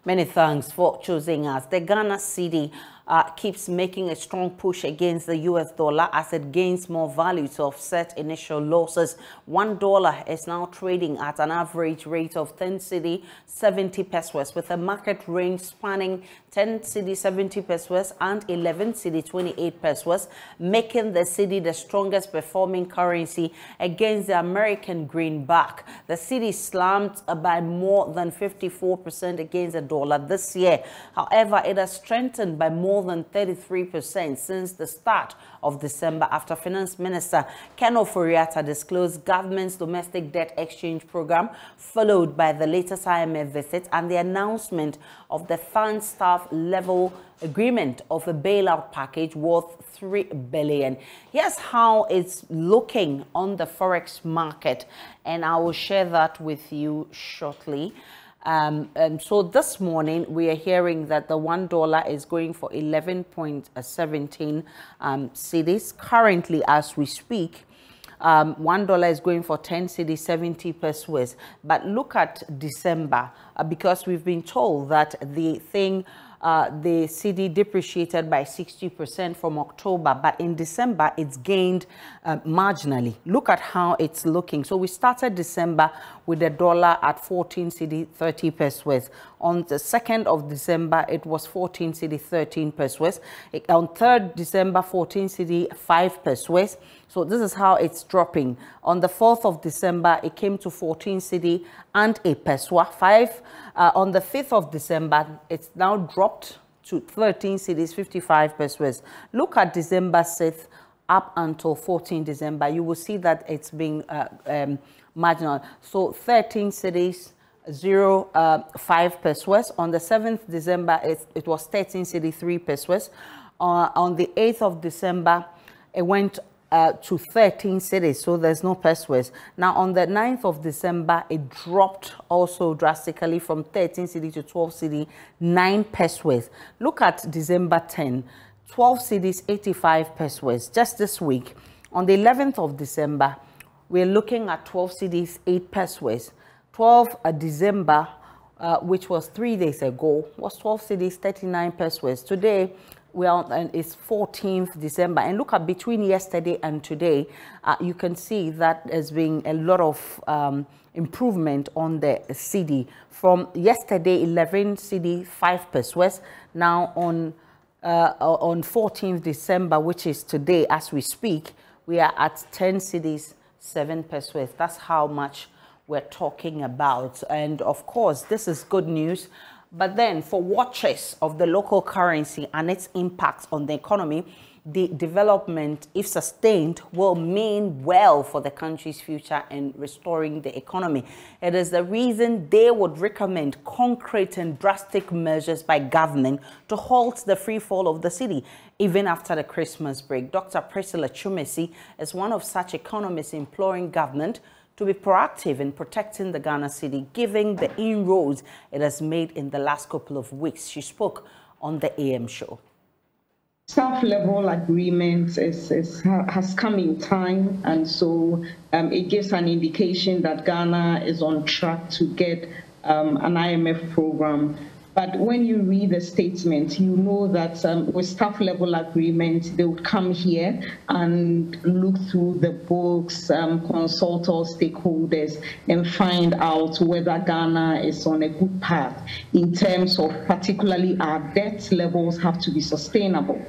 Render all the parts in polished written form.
Many thanks for choosing us. The Ghana cedi keeps making a strong push against the US dollar as it gains more value to offset initial losses. $1 is now trading at an average rate of 10 cedi 70 pesos, with a market range spanning 10 cedi 70 pesos and 11 cedi 28 pesos, making the cedi the strongest performing currency against the American greenback. The cedi slammed by more than 54% against the dollar this year. However, it has strengthened by more than 33% since the start of December, after Finance Minister Ken Ofori-Atta disclosed government's domestic debt exchange program, followed by the latest IMF visit and the announcement of the fund staff level agreement of a bailout package worth $3 billion. Here's how it's looking on the forex market, and I will share that with you shortly. So this morning we are hearing that the $1 is going for 11.17 cedis. Currently, as we speak, $1 is going for 10 cedi 70 pesos. But look at December, because we've been told that the cedi depreciated by 60% from October, but in December it's gained marginally. Look at how it's looking. So we started December with the dollar at 14 cedi 30 pesos. On the 2nd of December, it was 14 cedi 13 pesos. On 3rd December, 14 cedi 5 pesos. So this is how it's dropping. On the 4th of December, it came to 14 cedi and a peso 5. On the 5th of December, it's now dropped to 13 cedis 55 pesos. Look at December 6th up until 14 December. You will see that it's being marginal. So 13 cedis 5 pesos. On the 7th December, it was 13 cedi 3 pesos. On the 8th of December, it went to 13 cedis, so there's no pesos. Now on the 9th of December, it dropped also drastically from 13 cedi to 12 cedi 9 pesos. Look at December 10, 12 cedis 85 pesos. Just this week, on the 11th of December, we're looking at 12 cedis 8 pesos. 12 December, which was 3 days ago, was 12 cedis 39 pesos. Today, it's 14th December, and look at between yesterday and today, you can see that there's been a lot of improvement on the cedi. From yesterday, 11 cedi 5 pesos. Now on 14th December, which is today as we speak, we are at 10 cedis 7 pesos. That's how much we're talking about. And of course, this is good news. But then for watchers of the local currency and its impact on the economy, the development, if sustained, will mean well for the country's future in restoring the economy. It is the reason they would recommend concrete and drastic measures by government to halt the free fall of the cedi, even after the Christmas break. Dr. Priscilla Chumesi is one of such economists imploring government to be proactive in protecting the Ghana cedi, given the inroads it has made in the last couple of weeks. She spoke on the AM show. Staff-level agreement has come in time, and so it gives an indication that Ghana is on track to get an IMF program. But when you read the statement, you know that with staff-level agreement, they would come here and look through the books, consult all stakeholders, and find out whether Ghana is on a good path in terms of particularly our debt levels have to be sustainable.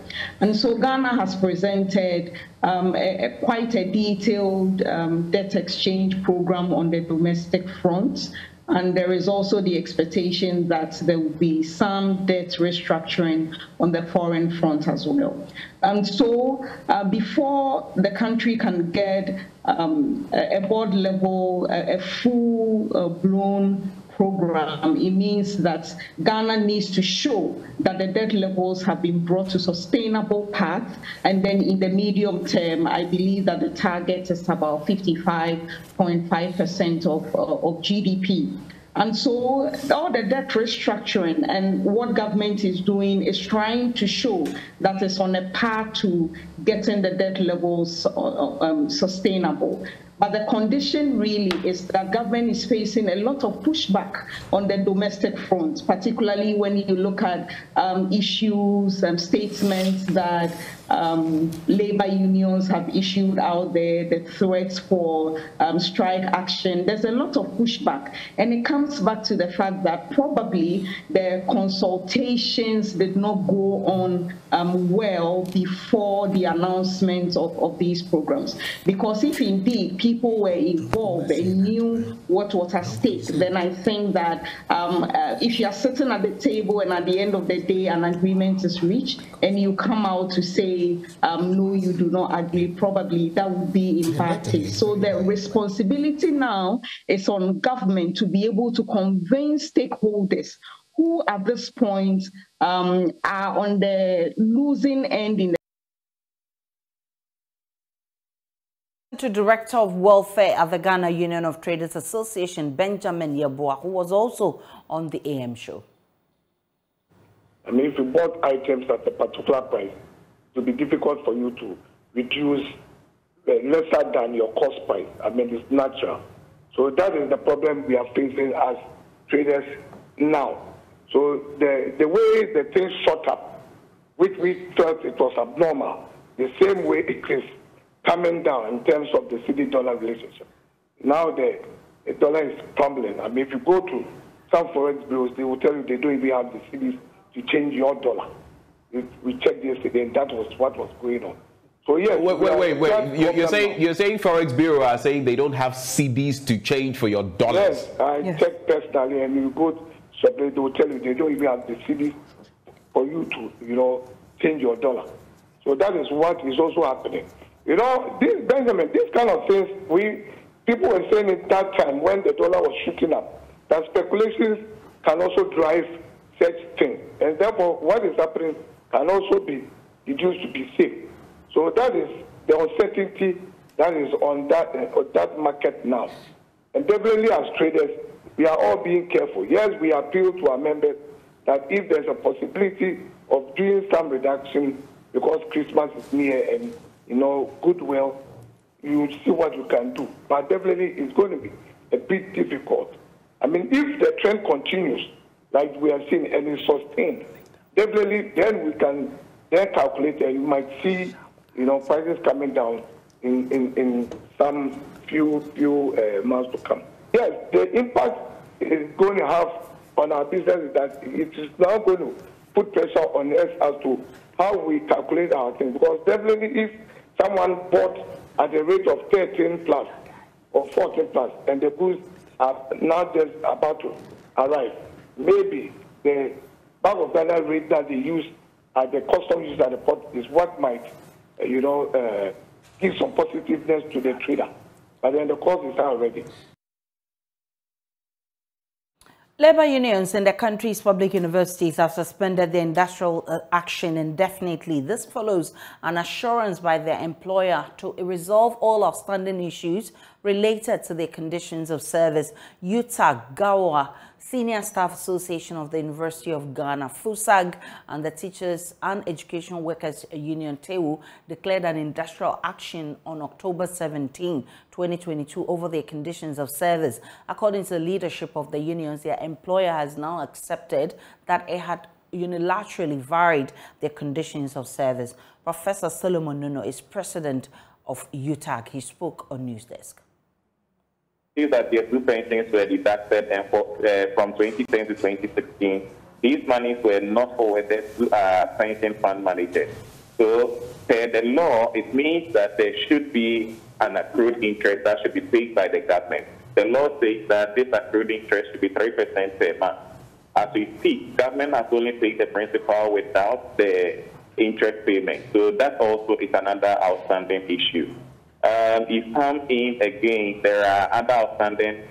And so Ghana has presented quite a detailed debt exchange program on the domestic front. And there is also the expectation that there will be some debt restructuring on the foreign front as well. And so before the country can get a board level, a full-blown program, it means that Ghana needs to show that the debt levels have been brought to sustainable path. And then in the medium term, I believe that the target is about 55.5% of GDP. And so all the debt restructuring and what government is doing is trying to show that it's on a path to getting the debt levels sustainable. But the condition really is that government is facing a lot of pushback on the domestic front, particularly when you look at issues and statements that labor unions have issued out there, the threats for strike action. There's a lot of pushback. And it comes back to the fact that probably the consultations did not go on well before the announcement of these programs. Because if indeed people were involved and knew what was at stake, then I think that if you are sitting at the table and at the end of the day an agreement is reached and you come out to say, no, you do not agree, probably that would be in bad taste. So the responsibility now is on government to be able to convince stakeholders who at this point are on the losing end in the to Director of Welfare at the Ghana Union of Traders Association, Benjamin Yeboah, who was also on the AM show. I mean, if you bought items at a particular price, it will be difficult for you to reduce lesser than your cost price. I mean, it's natural. So that is the problem we are facing as traders now. So the way the things shot up, which we thought it was abnormal, the same way it is coming down in terms of the cedi-dollar relationship. Now the dollar is crumbling. I mean, if you go to some forex bureaus, they will tell you they don't even have the cedis to change your dollar. We checked yesterday, and that was what was going on. So yeah. Wait. You're saying forex bureau are saying they don't have CDs to change for your dollars? Yes, I checked personally, and you go to they will tell you they don't even have the CDs for you to change your dollar. So that is what is also happening. This Benjamin, these kind of things, people were saying at that time when the dollar was shooting up, that speculations can also drive such things. And therefore, what is happening can also be reduced to be safe. So that is the uncertainty that is on that market now. And definitely as traders, we are all being careful. Yes, we appeal to our members that if there's a possibility of doing some reduction because Christmas is near and goodwill, you see what you can do. But definitely it's going to be a bit difficult. I mean, if the trend continues, like we have seen, and is sustained, definitely then we can then calculate and you might see, prices coming down in some few months to come. Yes, the impact is going to have on our business is that it is now going to put pressure on us as to how we calculate our things. Because definitely if someone bought at a rate of 13 plus or 14 plus and the goods are now just about to arrive, maybe the Bank of Ghana rate that they use at the customs use at the port is what might, give some positiveness to the trader. But then the cost is already. Labor unions in the country's public universities have suspended their industrial action indefinitely. This follows an assurance by their employer to resolve all outstanding issues related to their conditions of service. UTAG, GAWA, Senior Staff Association of the University of Ghana, FUSAG, and the Teachers and Education Workers Union, TEU, declared an industrial action on October 17, 2022 over their conditions of service. According to the leadership of the unions, their employer has now accepted that it had unilaterally varied their conditions of service. Professor Solomon Nuno is president of UTAG. He spoke on Newsdesk. That their two pensions were deducted and from 2010 to 2016, these monies were not forwarded to pension fund managers. So, per the law, it means that there should be an accrued interest that should be paid by the government. The law says that this accrued interest should be 3% per month. As we speak, government has only paid the principal without the interest payment. So that also is another outstanding issue. If come in again, there are other outstanding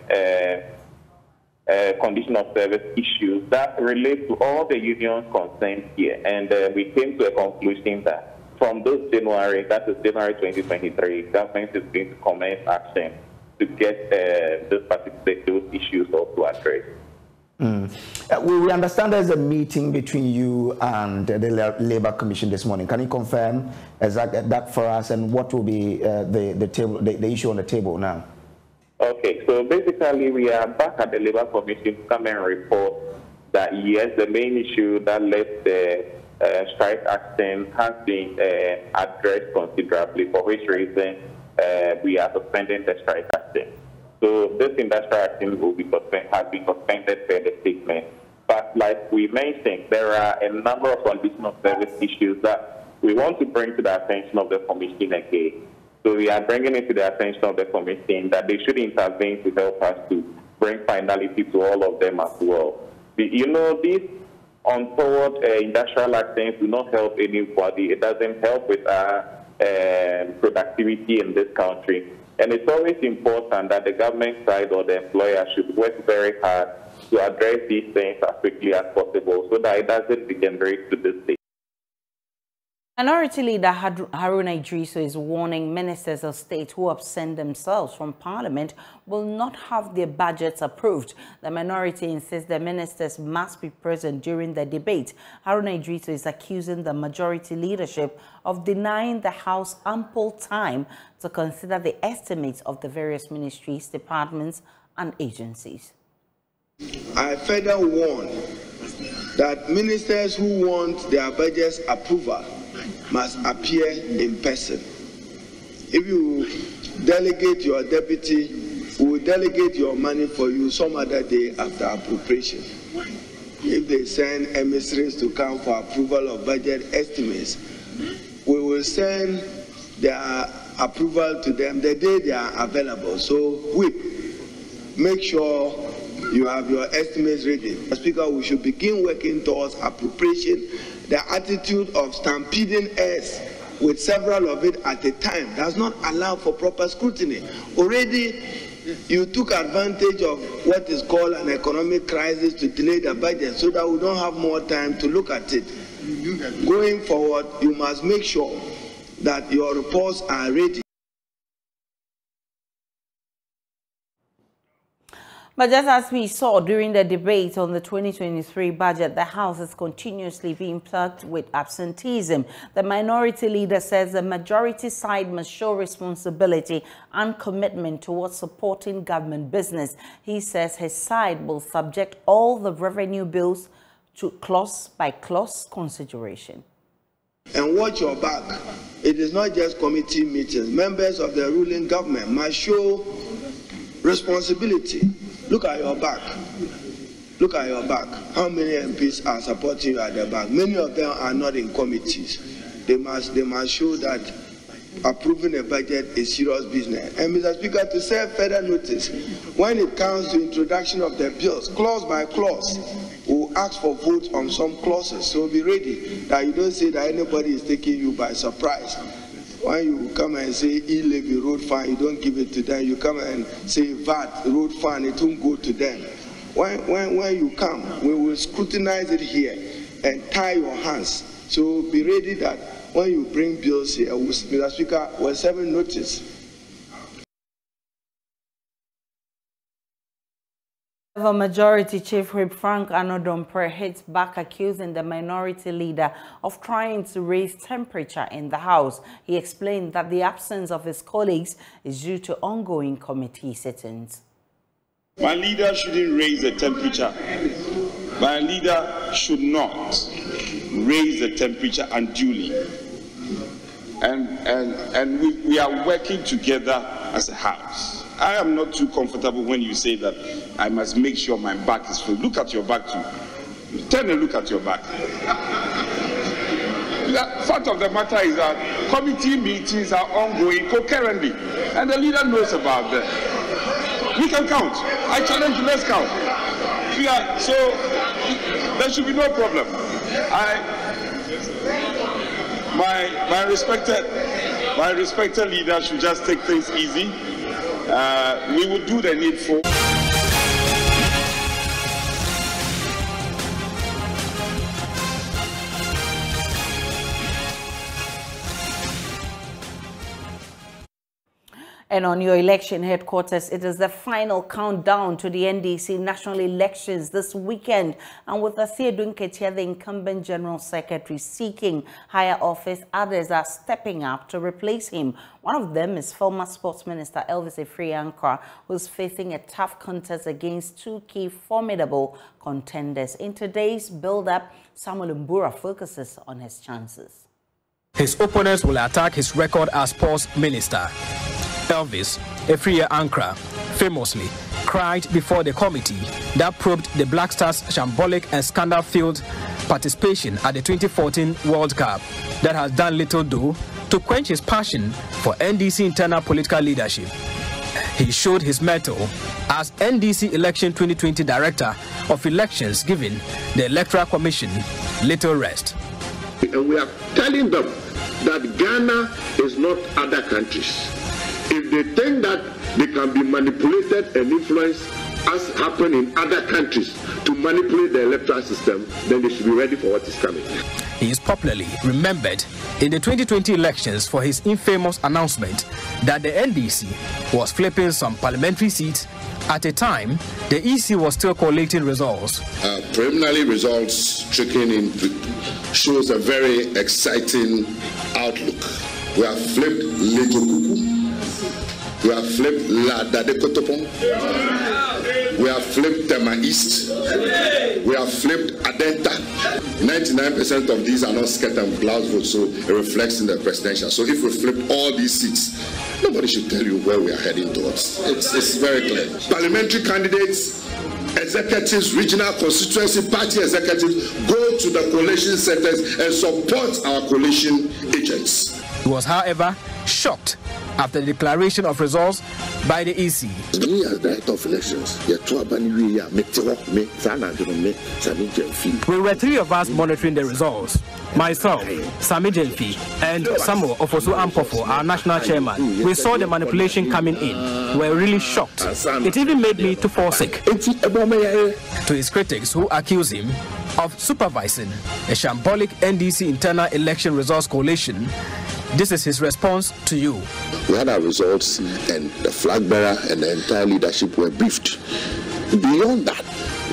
condition of service issues that relate to all the unions concerned here. And we came to a conclusion that from this January, that is January 2023, government is going to commence action to get those issues also addressed. We understand there's a meeting between you and the Labour Commission this morning. Can you confirm exactly that for us, and what will be the issue on the table now? Okay, so basically we are back at the Labour Commission to come and report that yes, the main issue that led the strike action has been addressed considerably, for which reason we are suspending the strike action. So this industrial action has been suspended per the statement. But like we mentioned, there are a number of condition of service issues that we want to bring to the attention of the Commission again. So we are bringing it to the attention of the Commission that they should intervene to help us to bring finality to all of them as well. You know, these untoward industrial actions do not help anybody. It doesn't help with our productivity in this country. And it's always important that the government side or the employer should work very hard to address these things as quickly as possible so that it doesn't degenerate to this state. Minority Leader Haruna Idrisu is warning ministers of state who absent themselves from Parliament will not have their budgets approved. The minority insists the ministers must be present during the debate. Haruna Idrisu is accusing the majority leadership of denying the House ample time to consider the estimates of the various ministries, departments, and agencies. I further warn that ministers who want their budgets approval must appear in person. If you delegate your deputy, we will delegate your money for you some other day after appropriation. If they send emissaries to come for approval of budget estimates, we will send their approval to them the day they are available. So make sure you have your estimates ready. Speaker, we should begin working towards appropriation. The attitude of stampeding us with several of it at a time does not allow for proper scrutiny. Already, you took advantage of what is called an economic crisis to delay the budget so that we don't have more time to look at it. Going forward, you must make sure that your reports are ready. But just as we saw during the debate on the 2023 budget, the House is continuously being plagued with absenteeism. The minority leader says the majority side must show responsibility and commitment towards supporting government business. He says his side will subject all the revenue bills to clause-by-clause consideration. And watch your back. It is not just committee meetings. Members of the ruling government must show responsibility. Look at your back. Look at your back. How many MPs are supporting you at the back? Many of them are not in committees. They must show that approving a budget is serious business. And Mr. Speaker, to serve further notice, when it comes to introduction of the bills, clause by clause, we'll ask for votes on some clauses. So be ready that you don't say that anybody is taking you by surprise. When you come and say e-levy road fund, you don't give it to them. You come and say VAT road fund, it won't go to them. When you come, we will scrutinize it here and tie your hands. So be ready that when you bring bills here, Mr. Speaker, we're serving notice. The Majority Chief Whip Frank Anodompre hits back, accusing the minority leader of trying to raise temperature in the House. He explained that the absence of his colleagues is due to ongoing committee sittings. My leader shouldn't raise the temperature. My leader should not raise the temperature unduly. And we are working together as a House. I am not too comfortable when you say that I must make sure my back is full. Look at your back too. Turn and look at your back. The fact of the matter is that committee meetings are ongoing concurrently, and the leader knows about them. We can count. I challenge you, let's count. Yeah, so there should be no problem. My respected leader should just take things easy. We will do the needful. And on your election headquarters, it is the final countdown to the NDC national elections this weekend. And with Asia Dunketia, the incumbent General Secretary, seeking higher office, others are stepping up to replace him. One of them is former Sports Minister Elvis Efriankra, who's facing a tough contest against two key formidable contenders. In today's build-up, Samuel Mbura focuses on his chances. His opponents will attack his record as Sports Minister. Elvis Efriankra famously cried before the committee that probed the Black Stars' shambolic and scandal-filled participation at the 2014 World Cup that has done little though to quench his passion for NDC internal political leadership. He showed his mettle as NDC Election 2020 Director of Elections, giving the Electoral Commission little rest. And we are telling them that Ghana is not other countries. If they think that they can be manipulated and influenced as happened in other countries to manipulate the electoral system, then they should be ready for what is coming. He is popularly remembered in the 2020 elections for his infamous announcement that the NDC was flipping some parliamentary seats at a time the EC was still collating results. Preliminary results trickling in shows a very exciting outlook. We have flipped Little Kuku. We have flipped La Dade Kotopon. We have flipped Tema East. We have flipped Adenta. 99% of these are not scatter and blouse votes, so it reflects in the presidential. So if we flip all these seats, nobody should tell you where we are heading towards. It's very clear. Parliamentary candidates, executives, regional constituency party executives go to the coalition centers and support our coalition agents. He was, however, shocked after the declaration of results by the EC. Me as Director of Elections, we were three of us monitoring the results. Myself, Sami Jenfi, and Samuel Ofosu Ampofo, our national chairman. We saw the manipulation coming in. We were really shocked. It even made me to fall sick. To his critics who accuse him of supervising a shambolic NDC internal election results coalition, this is his response to you. We had our results and the flag bearer and the entire leadership were briefed. Beyond that,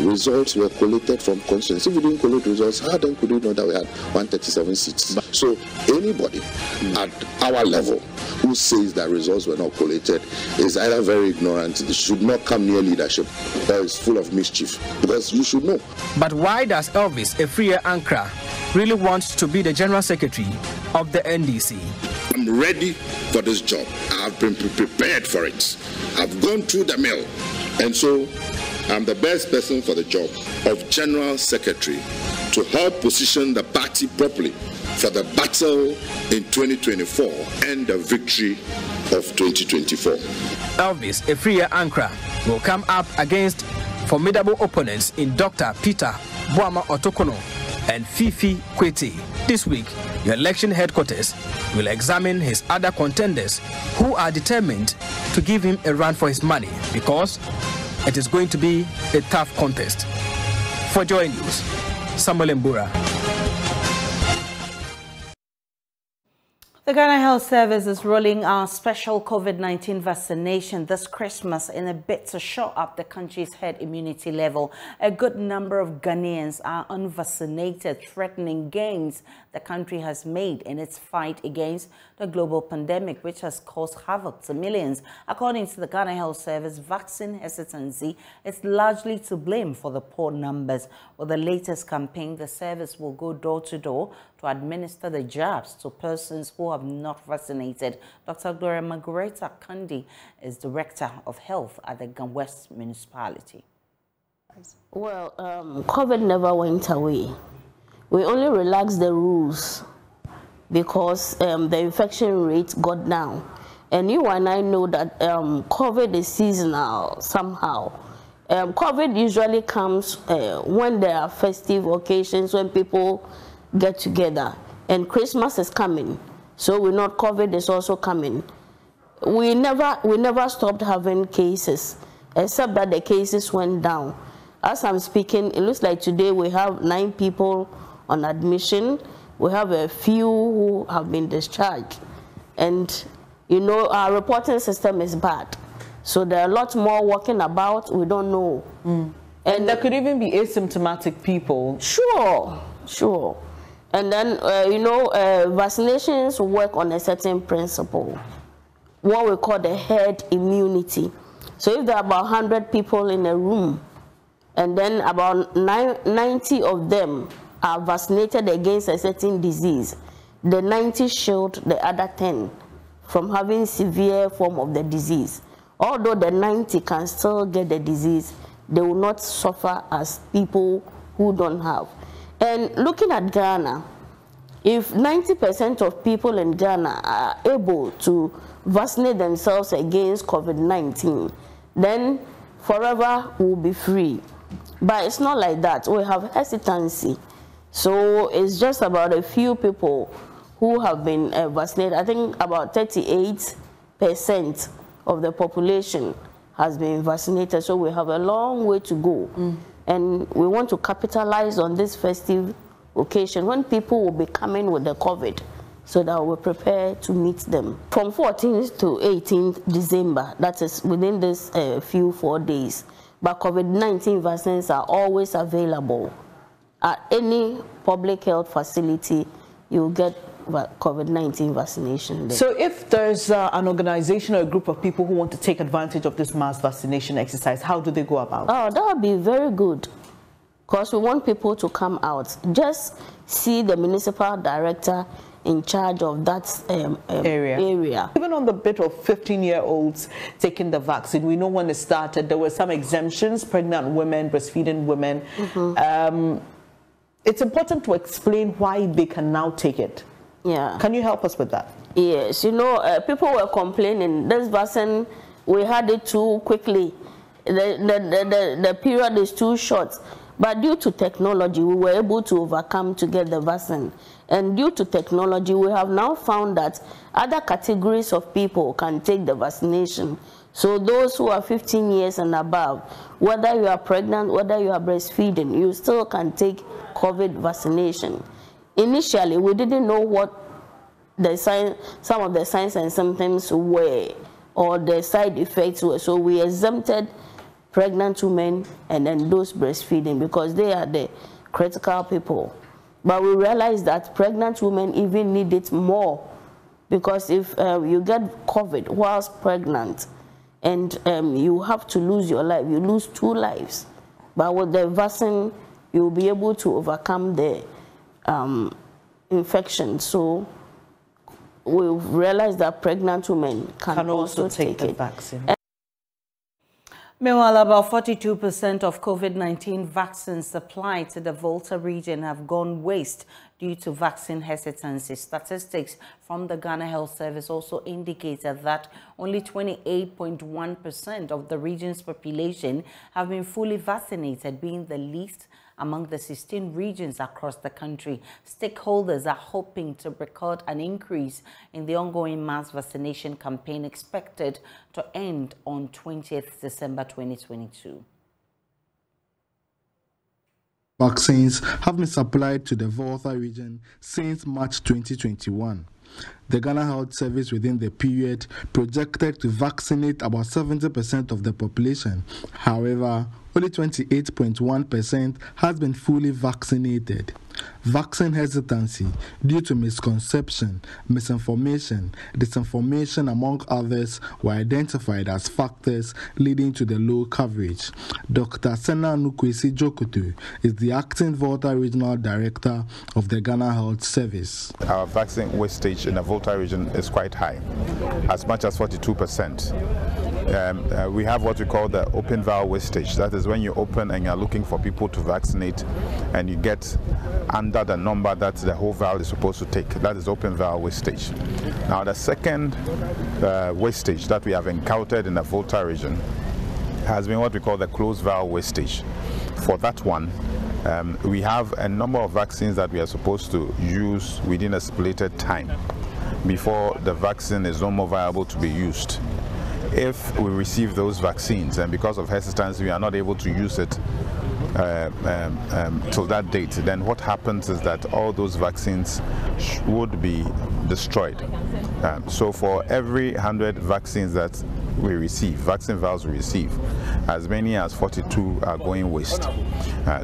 results were collated from constituencies. If we didn't collate results, how then could we know that we had 137 seats? So anybody at our level who says that results were not collated is either very ignorant, should not come near leadership, or is full of mischief, because you should know. But why does Elvis Efriankra really want to be the General Secretary of the NDC? I'm ready for this job. I've been prepared for it. I've gone through the mill. And so I'm the best person for the job of General Secretary to help position the party properly for the battle in 2024 and the victory of 2024. Elvis Efriankra will come up against formidable opponents in Dr. Peter Boama Otokono and Fifi Kwete. This week, your election headquarters will examine his other contenders who are determined to give him a run for his money, because it is going to be a tough contest. For Joy News, Samuel Mbura. The Ghana Health Service is rolling out special COVID-19 vaccination this Christmas in a bid to shore up the country's herd immunity level. A good number of Ghanaians are unvaccinated, threatening gains the country has made in its fight against the global pandemic, which has caused havoc to millions. According to the Ghana Health Service, vaccine hesitancy is largely to blame for the poor numbers. With the latest campaign, the service will go door to door to administer the jabs to persons who have not vaccinated. Dr. Gloria Margareta Kandi is Director of Health at the West Municipality. Well, COVID never went away. We only relaxed the rules because the infection rate got down. And you and I know that COVID is seasonal somehow. COVID usually comes when there are festive occasions, when people get together. And Christmas is coming, so we know COVID is also coming. We never stopped having cases, except that the cases went down. As I'm speaking, it looks like today we have 9 people on admission. We have a few who have been discharged. And You know, our reporting system is bad. So there are a lot more walking about, we don't know. And there could even be asymptomatic people. Sure, sure. And then, you know, vaccinations work on a certain principle, what we call the herd immunity. So if there are about 100 people in a room, and then about 90 of them are vaccinated against a certain disease, the 90 shield the other 10 from having severe form of the disease. Although the 90 can still get the disease, they will not suffer as people who don't have. And looking at Ghana, if 90% of people in Ghana are able to vaccinate themselves against COVID-19, then forever we'll be free. But it's not like that. We have hesitancy. So it's just about a few people who have been vaccinated. I think about 38% of the population has been vaccinated. So we have a long way to go. And we want to capitalize on this festive occasion when people will be coming with the COVID, so that we're prepared to meet them. From 14th to 18th December, that is within this few 4 days. But COVID-19 vaccines are always available. At any public health facility, you'll get COVID-19 vaccination there. So if there's an organization or a group of people who want to take advantage of this mass vaccination exercise, how do they go about it? Oh, that would be very good, because we want people to come out. Just see the municipal director in charge of that area. Even on the bit of 15-year-olds taking the vaccine, we know when it started, there were some exemptions, pregnant women, breastfeeding women. It's important to explain why they can now take it. Yeah. Can you help us with that? Yes, you know, people were complaining, this vaccine, we had it too quickly. The period is too short. But due to technology, we were able to overcome to get the vaccine. And due to technology, we have now found that other categories of people can take the vaccination. So those who are 15 years and above, whether you are pregnant, whether you are breastfeeding, you still can take COVID vaccination. Initially, we didn't know what some of the signs and symptoms were, or the side effects were. So we exempted pregnant women and then those breastfeeding, because they are the critical people. But we realized that pregnant women even need it more, because if you get COVID whilst pregnant and you have to lose your life, you lose 2 lives. But with the vaccine, you'll be able to overcome the infection. So we've realized that pregnant women can also take the vaccine. Meanwhile, about 42% of COVID-19 vaccines supplied to the Volta region have gone waste due to vaccine hesitancy. Statistics from the Ghana Health Service also indicated that only 28.1% of the region's population have been fully vaccinated, being the least among the 16 regions across the country. Stakeholders are hoping to record an increase in the ongoing mass vaccination campaign expected to end on 20th December 2022. Vaccines have been supplied to the Volta region since March 2021. The Ghana Health Service within the period projected to vaccinate about 70% of the population. However, only 28.1% has been fully vaccinated. Vaccine hesitancy due to misconception, misinformation, disinformation, among others, were identified as factors leading to the low coverage. Dr. Sena Nukwesi Jokutu is the acting Volta Regional Director of the Ghana Health Service. Our vaccine wastage in the Volta region is quite high, as much as 42%. We have what we call the open vial wastage. That is when you open and you're looking for people to vaccinate and you get under the number that the whole vial is supposed to take. That is open vial wastage. Now the second wastage that we have encountered in the Volta region has been what we call the closed vial wastage. For that one, we have a number of vaccines that we are supposed to use within a stipulated time before the vaccine is no more viable to be used. if we receive those vaccines and because of hesitancy we are not able to use it till that date, then what happens is that all those vaccines would be destroyed. So for every 100 vaccines that we receive, vaccine vials we receive, as many as 42 are going waste.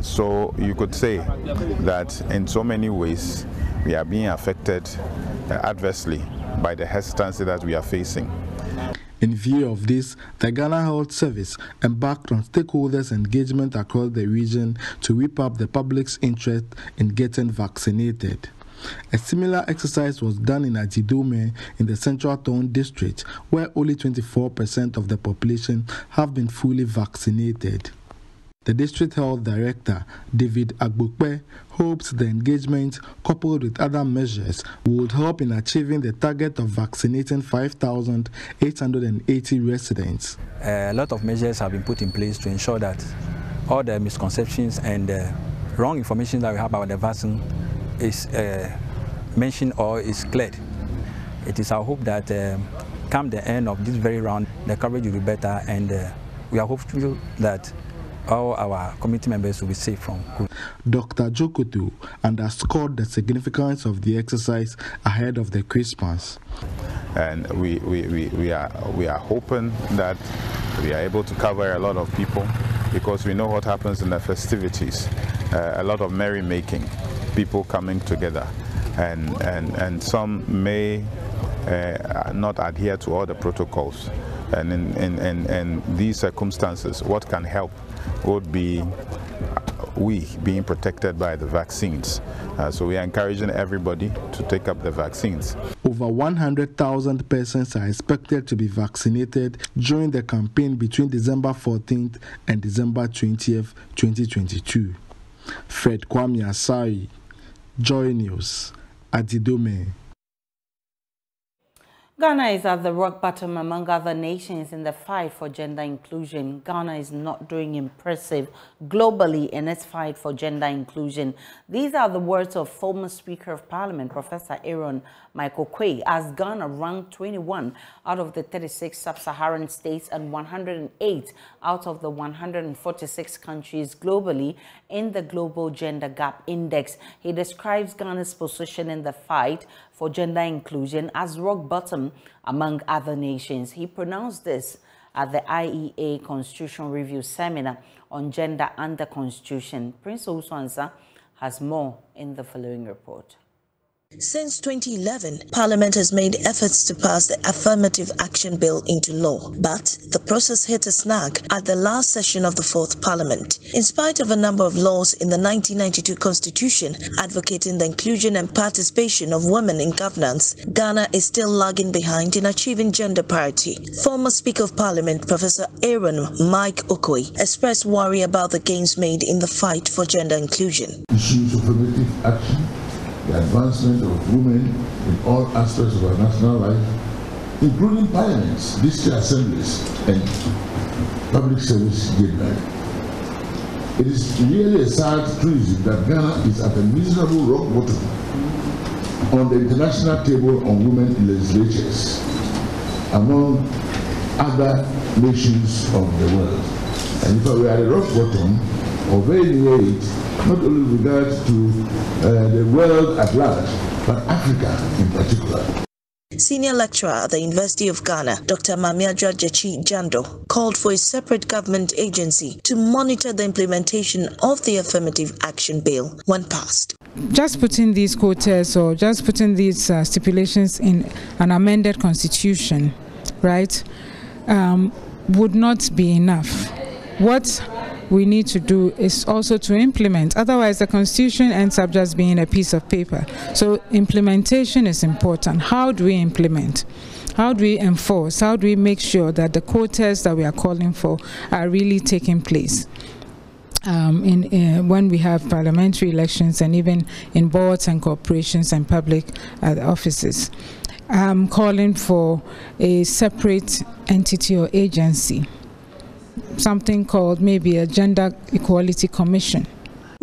So you could say that in so many ways we are being affected adversely by the hesitancy that we are facing. In view of this, the Ghana Health Service embarked on stakeholders' engagement across the region to whip up the public's interest in getting vaccinated. A similar exercise was done in Ajidome in the Central Town District, where only 24% of the population have been fully vaccinated. The District Health Director, David Agbokpe, hopes the engagement, coupled with other measures, would help in achieving the target of vaccinating 5,880 residents. A lot of measures have been put in place to ensure that all the misconceptions and wrong information that we have about the vaccine is mentioned or is cleared. It is our hope that come the end of this very round, the coverage will be better, and we are hopeful that all our community members will be safe from COVID. Dr. Jokoto underscored the significance of the exercise ahead of the Christmas. And we are hoping that we are able to cover a lot of people, because we know what happens in the festivities. A lot of merrymaking, people coming together, and some may not adhere to all the protocols. And in these circumstances, what can help would be we being protected by the vaccines. So we are encouraging everybody to take up the vaccines. Over 100,000 persons are expected to be vaccinated during the campaign between December 14th and December 20th, 2022. Fred Kwame Asari, Joy News, Ajidome. Ghana is at the rock bottom among other nations in the fight for gender inclusion. Ghana is not doing impressive globally in its fight for gender inclusion. These are the words of former Speaker of Parliament, Professor Aaron Michael Quay, as Ghana ranked 21 out of the 36 sub-Saharan states and 108 out of the 146 countries globally in the Global Gender Gap Index. He describes Ghana's position in the fight for gender inclusion as rock bottom among other nations. He pronounced this at the IEA Constitutional Review Seminar on Gender and the Constitution. Prince Oswansa has more in the following report. Since 2011, Parliament has made efforts to pass the Affirmative Action Bill into law, but the process hit a snag at the last session of the Fourth Parliament. In spite of a number of laws in the 1992 Constitution advocating the inclusion and participation of women in governance, Ghana is still lagging behind in achieving gender parity. Former Speaker of Parliament, Professor Aaron Mike Okoye, expressed worry about the gains made in the fight for gender inclusion. Issues of affirmative action, the advancement of women in all aspects of our national life, including parliaments, district assemblies, and public service gateway. It is really a sad truism that Ghana is at a reasonable rock bottom on the international table on women in legislatures, among other nations of the world. And if we are at the rock bottom, or very near it, not only with regard to the world at large, but Africa in particular. Senior lecturer at the University of Ghana, Dr. Mamiadra Jechi Jando, called for a separate government agency to monitor the implementation of the Affirmative Action Bill when passed. Just putting these quotas or just putting these stipulations in an amended constitution, right, would not be enough. What we need to do is also to implement. Otherwise, the constitution ends up just being a piece of paper. So implementation is important. How do we implement? How do we enforce? How do we make sure that the quotas that we are calling for are really taking place? When we have parliamentary elections and even in boards and corporations and public offices. I'm calling for a separate entity or agency, something called maybe a Gender Equality Commission.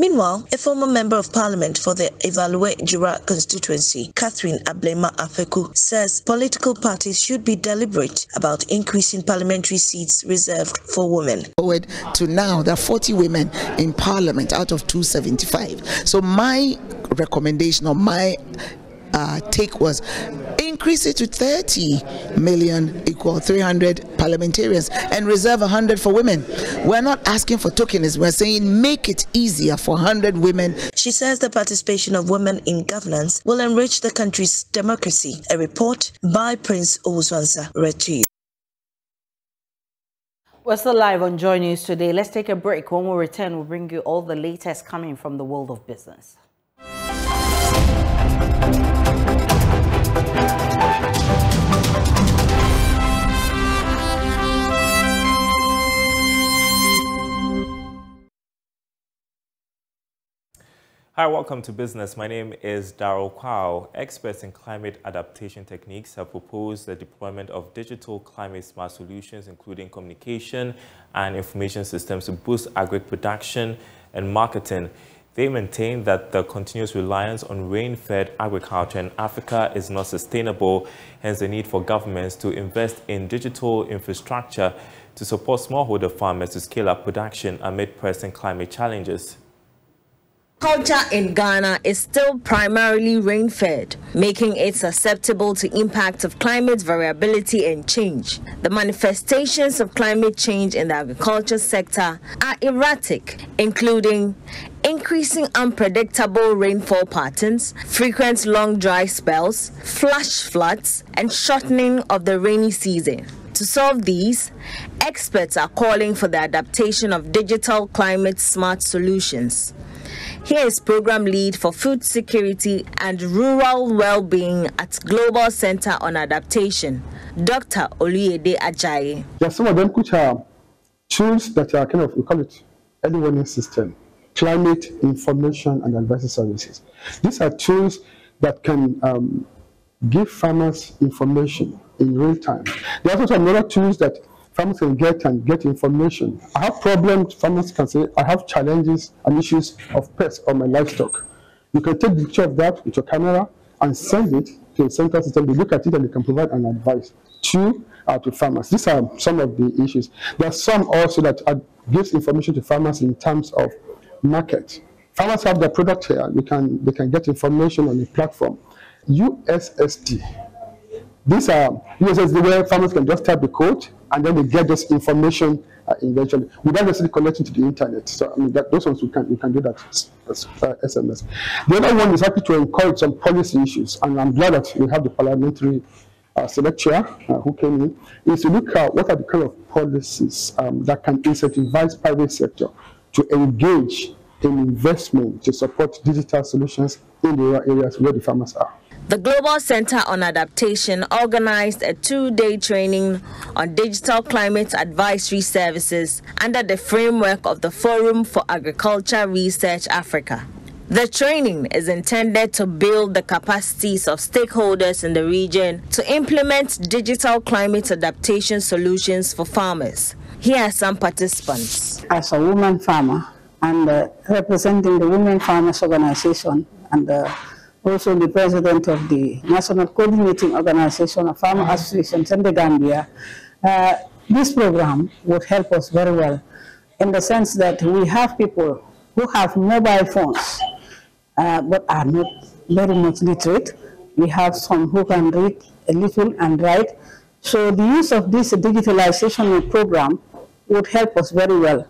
Meanwhile, a former member of parliament for the Evaluate Jura constituency, Catherine Ablema Afeku, says political parties should be deliberate about increasing parliamentary seats reserved for women. Forward to now, there are 40 women in parliament out of 275. So my recommendation or my take was increase it to 30 million equal 300 parliamentarians and reserve 100 for women. We're not asking for tokenism. We're saying make it easier for 100 women. She says the participation of women in governance will enrich the country's democracy. A report by Prince Owusu-Ansah, read to you. We're still live on Joy News today. Let's take a break. When we return, we'll bring you all the latest coming from the world of business. Hi, welcome to Business. My name is Darryl Kwao. Experts in climate adaptation techniques have proposed the deployment of digital climate smart solutions, including communication and information systems to boost agri production and marketing. They maintain that the continuous reliance on rain-fed agriculture in Africa is not sustainable, hence the need for governments to invest in digital infrastructure to support smallholder farmers to scale up production amid pressing climate challenges. Culture in Ghana is still primarily rain-fed, making it susceptible to impact of climate variability and change. The manifestations of climate change in the agriculture sector are erratic, including increasing unpredictable rainfall patterns, frequent long dry spells, flash floods, and shortening of the rainy season. To solve these, experts are calling for the adaptation of digital climate smart solutions. Here is Program Lead for Food Security and Rural Well-being at Global Center on Adaptation, Dr. Oluyede Ajayi. There are some of them which are tools that are kind of, we call it early warning system, climate information and advisory services. These are tools that can give farmers information in real time. There are also some other tools that farmers can get information. I have problems, farmers can say, I have challenges and issues of pests on my livestock. You can take a picture of that with your camera and send it to a central system. They look at it and they can provide an advice to farmers. These are some of the issues. There are some also that gives information to farmers in terms of market. Farmers have their product here. They can get information on the platform. USSD. These are USSD where farmers can just type the code and then they get this information eventually without necessarily connecting to the internet. So I mean, those ones we can do that as SMS. The other one is happy to encourage some policy issues, and I'm glad that we have the parliamentary select chair who came in, is to look at what are the kind of policies that can incentivize private sector to engage in investment to support digital solutions in the rural areas where the farmers are. The Global Center on Adaptation organized a 2-day training on digital climate advisory services under the framework of the Forum for Agriculture Research Africa. The training is intended to build the capacities of stakeholders in the region to implement digital climate adaptation solutions for farmers. Here are some participants. As a woman farmer and representing the Women Farmers Organization and also the president of the National Coordinating Organization of Farmer Associations in the Gambia, this program would help us very well in the sense that we have people who have mobile phones but are not very much literate. We have some who can read a little and write. So the use of this digitalization program would help us very well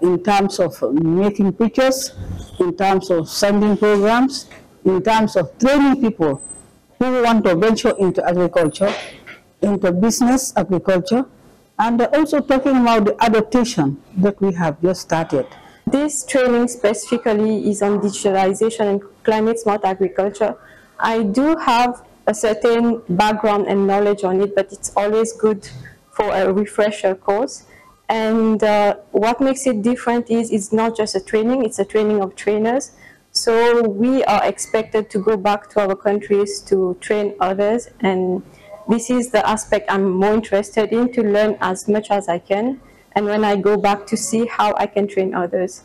in terms of making pictures, in terms of sending programs, in terms of training people who want to venture into agriculture, into business agriculture, and also talking about the adaptation that we have just started. This training specifically is on digitalization and climate smart agriculture. I do have a certain background and knowledge on it, but it's always good for a refresher course. And what makes it different is it's not just a training, it's a training of trainers. So we are expected to go back to our countries to train others, and this is the aspect I'm more interested in, to learn as much as I can, and when I go back to see how I can train others.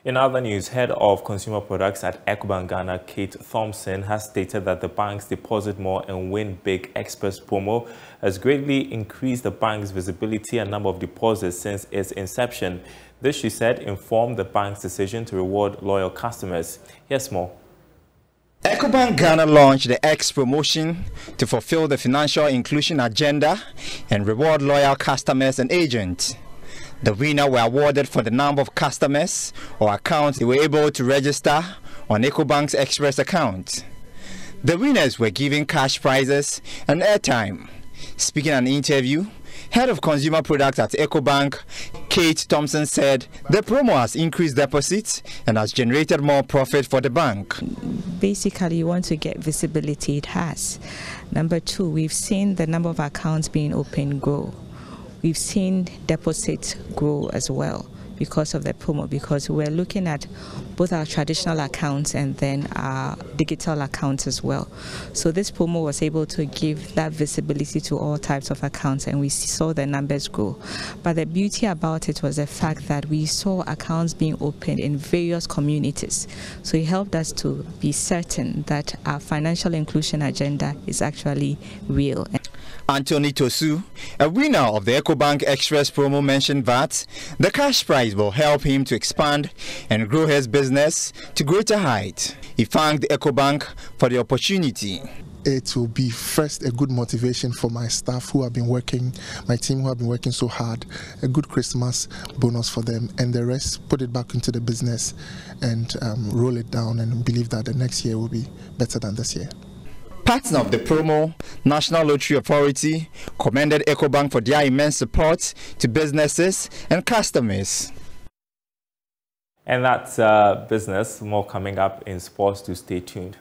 In other news, head of consumer products at Ecobank Ghana, Kate Thompson, has stated that the bank's Deposit More and Win Big Express promo has greatly increased the bank's visibility and number of deposits since its inception. This, she said, informed the bank's decision to reward loyal customers. Here's more. Ecobank Ghana launched the X promotion to fulfill the financial inclusion agenda and reward loyal customers and agents. The winner were awarded for the number of customers or accounts they were able to register on Ecobank's Express account. The winners were given cash prizes and airtime. Speaking in an interview, head of consumer products at Ecobank, Kate Thompson, said the promo has increased deposits and has generated more profit for the bank. Basically, you want to get visibility, it has. Number two, we've seen the number of accounts being opened grow. We've seen deposits grow as well because of the promo, because we're looking at both our traditional accounts and then our digital accounts as well. So this promo was able to give that visibility to all types of accounts, and we saw the numbers grow. But the beauty about it was the fact that we saw accounts being opened in various communities. So it helped us to be certain that our financial inclusion agenda is actually real. Anthony Tosu, a winner of the Ecobank Express promo, mentioned that the cash prize will help him to expand and grow his business to greater heights. He thanked Ecobank for the opportunity. It will be first a good motivation for my staff who have been working, my team who have been working so hard, a good Christmas bonus for them, and the rest put it back into the business and roll it down, and believe that the next year will be better than this year. Partner of the promo, National Lottery Authority, commended Ecobank for their immense support to businesses and customers. And that's business. More coming up in sports, to stay tuned.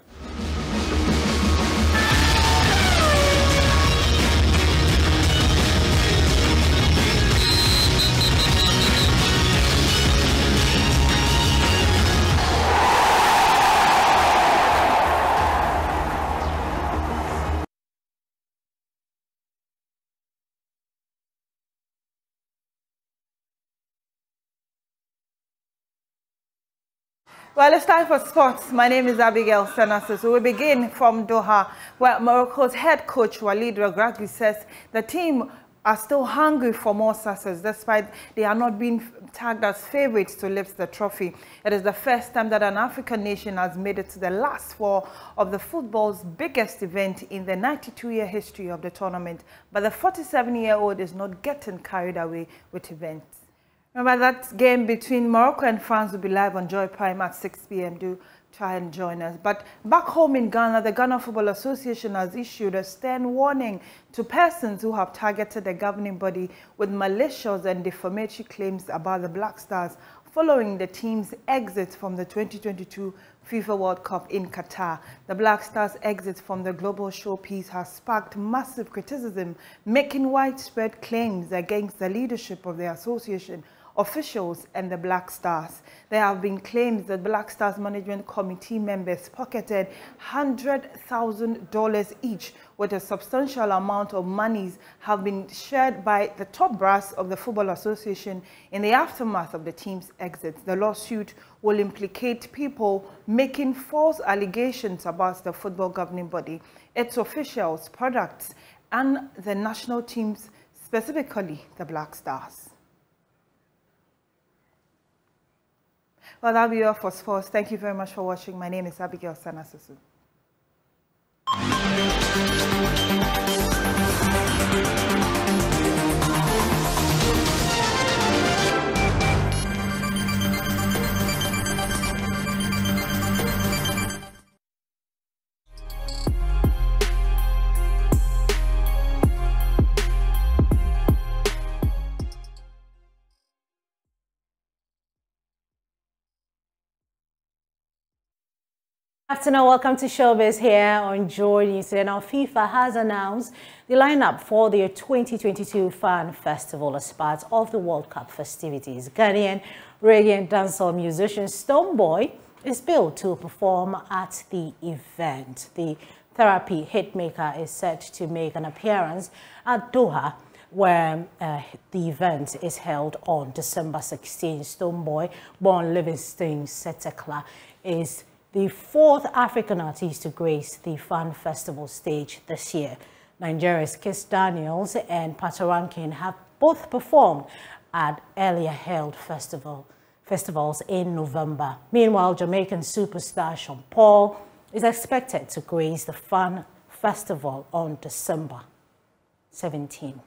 Well, it's time for sports. My name is Abigail Senasis. We begin from Doha, where Morocco's head coach Walid Regragui says the team are still hungry for more success, despite they are not being tagged as favorites to lift the trophy. It is the first time that an African nation has made it to the last four of the football's biggest event in the 92-year history of the tournament. But the 47-year-old is not getting carried away with events. Remember, that game between Morocco and France will be live on Joy Prime at 6 p.m. Do try and join us. But back home in Ghana, the Ghana Football Association has issued a stern warning to persons who have targeted the governing body with malicious and defamatory claims about the Black Stars following the team's exit from the 2022 FIFA World Cup in Qatar. The Black Stars' exit from the global showpiece has sparked massive criticism, making widespread claims against the leadership of the association, officials and the Black Stars. There have been claims that Black Stars Management Committee members pocketed $100,000 each, with a substantial amount of monies have been shared by the top brass of the Football Association in the aftermath of the team's exit. The lawsuit will implicate people making false allegations about the football governing body, its officials, products, and the national teams, specifically the Black Stars. Well, that'll be all for sports. Thank you very much for watching. My name is Abigail Sanasusu. Afternoon, welcome to Showbiz here on JoyNews. Today, now FIFA has announced the lineup for their 2022 Fan Festival as part of the World Cup festivities. Ghanaian reggae and dancehall musician Stonebwoy is billed to perform at the event. The therapy hitmaker is set to make an appearance at Doha where the event is held on December 16. Stonebwoy, born Livingston Setekla, is the 4th African artist to grace the Fan Festival stage this year. Nigeria's Kiss Daniels and Patoranking have both performed at earlier held festivals in November. Meanwhile, Jamaican superstar Sean Paul is expected to grace the Fan Festival on December 17.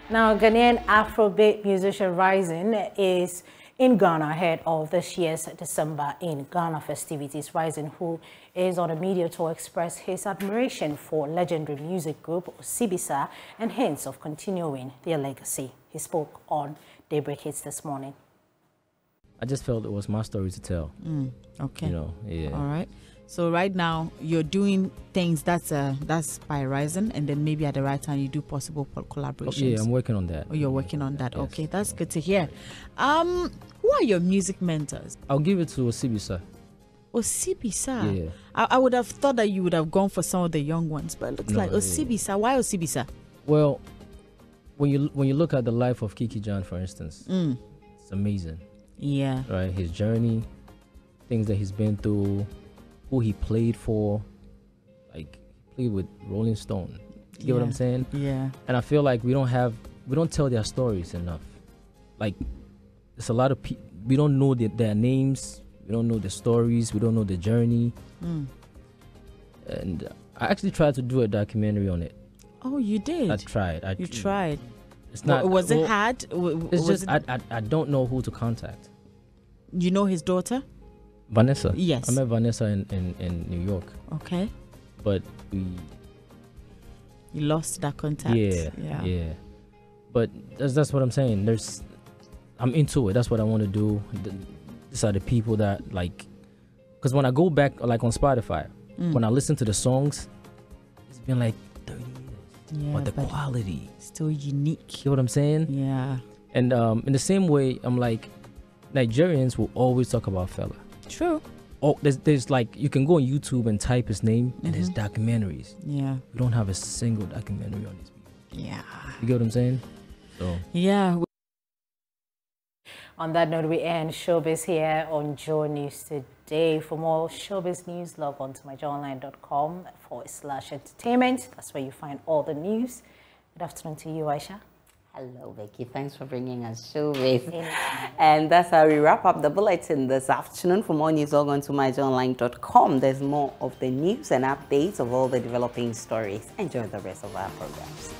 Now, Ghanaian Afrobeat musician Rising is in Ghana ahead of this year's December in Ghana festivities. Rising, who is on a media tour, expressed his admiration for legendary music group Osibisa and hints of continuing their legacy. He spoke on Daybreak Hits this morning. I just felt it was my story to tell. Okay. You know, yeah. All right. So right now you're doing things that's by Ryzen, and then maybe at the right time you do possible collaborations. Oh, yeah, I'm working on that. Oh, you're working on that. Yes. Okay, that's good to hear. Who are your music mentors? I'll give it to Osibisa. Osibisa. Yeah. I would have thought that you would have gone for some of the young ones, but it looks like Osibisa. Yeah. Why Osibisa? Well, when you look at the life of Kiki John, for instance, it's amazing. Yeah. Right, his journey, things that he's been through, who he played for, like he played with Rolling Stone. You get what I'm saying? Yeah. And I feel like we don't tell their stories enough. Like, there's a lot of people, we don't know their names, we don't know their stories, we don't know their journey. And I actually tried to do a documentary on it. Oh, you did? I tried. You tried? It's not. Was it hard? It's just I don't know who to contact. You know his daughter? Vanessa. Yes. I met Vanessa in New York. Okay. But you lost that contact. Yeah. But that's what I'm saying. I'm into it. That's what I want to do. These are the people that, like, because when I go back, like on Spotify, when I listen to the songs, it's been like 30 years. Yeah, but the quality still unique. You know what I'm saying? Yeah. And in the same way, I'm like, Nigerians will always talk about Fela. True. Oh, there's like, you can go on YouTube and type his name, and there's documentaries. Yeah. We don't have a single documentary on these people. Yeah. You get what I'm saying? So. Yeah. On that note, we end Showbiz here on JoyNews today. For more Showbiz news, log on to myjoyonline.com/entertainment. That's where you find all the news. Good afternoon to you, Aisha. Hello, Becky. Thanks for bringing us Showbiz. And that's how we wrap up the bulletin this afternoon. For more news, log on to myjoyonline.com. There's more of the news and updates of all the developing stories. Enjoy the rest of our programs.